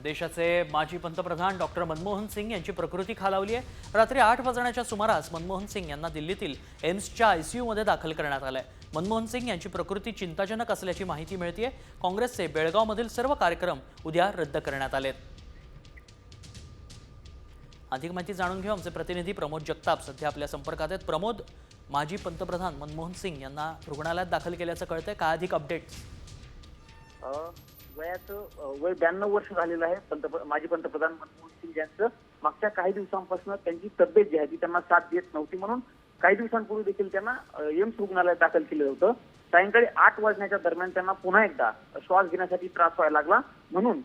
देशाचे माजी पंतप्रधान डॉक्टर मनमोहन सिंग यांची प्रकृती खालावली आहे। रात्री 8 वाजण्याच्या सुमारास मनमोहन सिंग यांना दिल्लीतील एम्सच्या आयसीयू मध्ये दाखल करण्यात आले। मनमोहन सिंग यांची प्रकृती चिंताजनक असल्याची माहिती मिळते। काँग्रेसचे बेळगावमधील सर्व कार्यक्रम उद्या रद्द करण्यात आलेत। अधिक माहिती जाणून घेऊ, आमचे प्रतिनिधी प्रमोद जगताप सध्या आपल्या संपर्कात आहेत। प्रमोद, माजी पंतप्रधान मनमोहन सिंग यांना रुग्णालयात दाखल केल्याचं कळतंय, काय अधिक अपडेट्स? वयाचं वय 92 वर्ष झालेलं आहे। माजी पंतप्रधान मनमोहन सिंग यांचं मागच्या काही दिवसांपासून त्यांची तब्येत जी आहे ती त्यांना साथ देत नव्हती, म्हणून काही दिवसांपूर्वी देखील त्यांना एम्स रुग्णालयात दाखल केलं होतं। सायंकाळी 8 वाजण्याच्या दरम्यान त्यांना पुन्हा एकदा श्वास घेण्यासाठी त्रास व्हायला लागला, म्हणून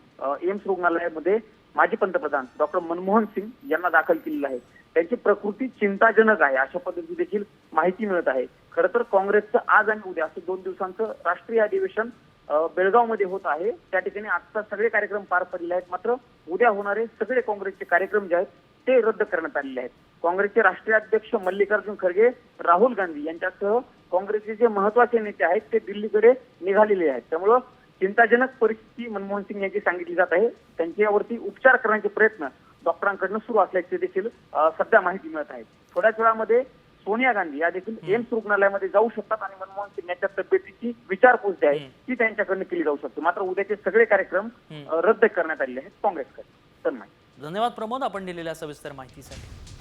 एम्स रुग्णालयामध्ये माजी पंतप्रधान डॉक्टर मनमोहन सिंग यांना दाखल केलेलं आहे। त्यांची प्रकृती चिंताजनक आहे अशा पद्धतीने देखील माहिती मिळत आहे। खरं तर काँग्रेसचं आज आणि उद्या असं 2 दिवसांचं राष्ट्रीय अधिवेशन बेळगावमध्ये होत आहे। त्या ठिकाणी आता सगळे कार्यक्रम पार पडले आहेत, मात्र उद्या होणारे सगळे काँग्रेसचे कार्यक्रम जे आहेत ते रद्द करण्यात आलेले आहेत। काँग्रेसचे राष्ट्रीय अध्यक्ष मल्लिकार्जुन खरगे, राहुल गांधी यांच्यासह काँग्रेसचे जे महत्त्वाचे नेते आहेत ते दिल्लीकडे निघालेले आहेत। त्यामुळं चिंताजनक परिस्थिती मनमोहन सिंग यांची सांगितली जात आहे। त्यांच्यावरती उपचार करण्याचे प्रयत्न डॉक्टरांकडून सुरू असल्याचे देखील सध्या माहिती मिळत आहे। थोड्याच वेळामध्ये सोनिया गांधी या देखील एम्स रुग्णालयामध्ये जाऊ शकतात आणि मनमोहन सिंग यांच्या तब्येतीची विचारपूस जी आहे ती त्यांच्याकडनं केली जाऊ शकते। मात्र उद्याचे सगळे कार्यक्रम रद्द करण्यात आलेले आहेत काँग्रेसकडे। धन्यवाद प्रमोद, आपण दिलेल्या सविस्तर माहितीसाठी।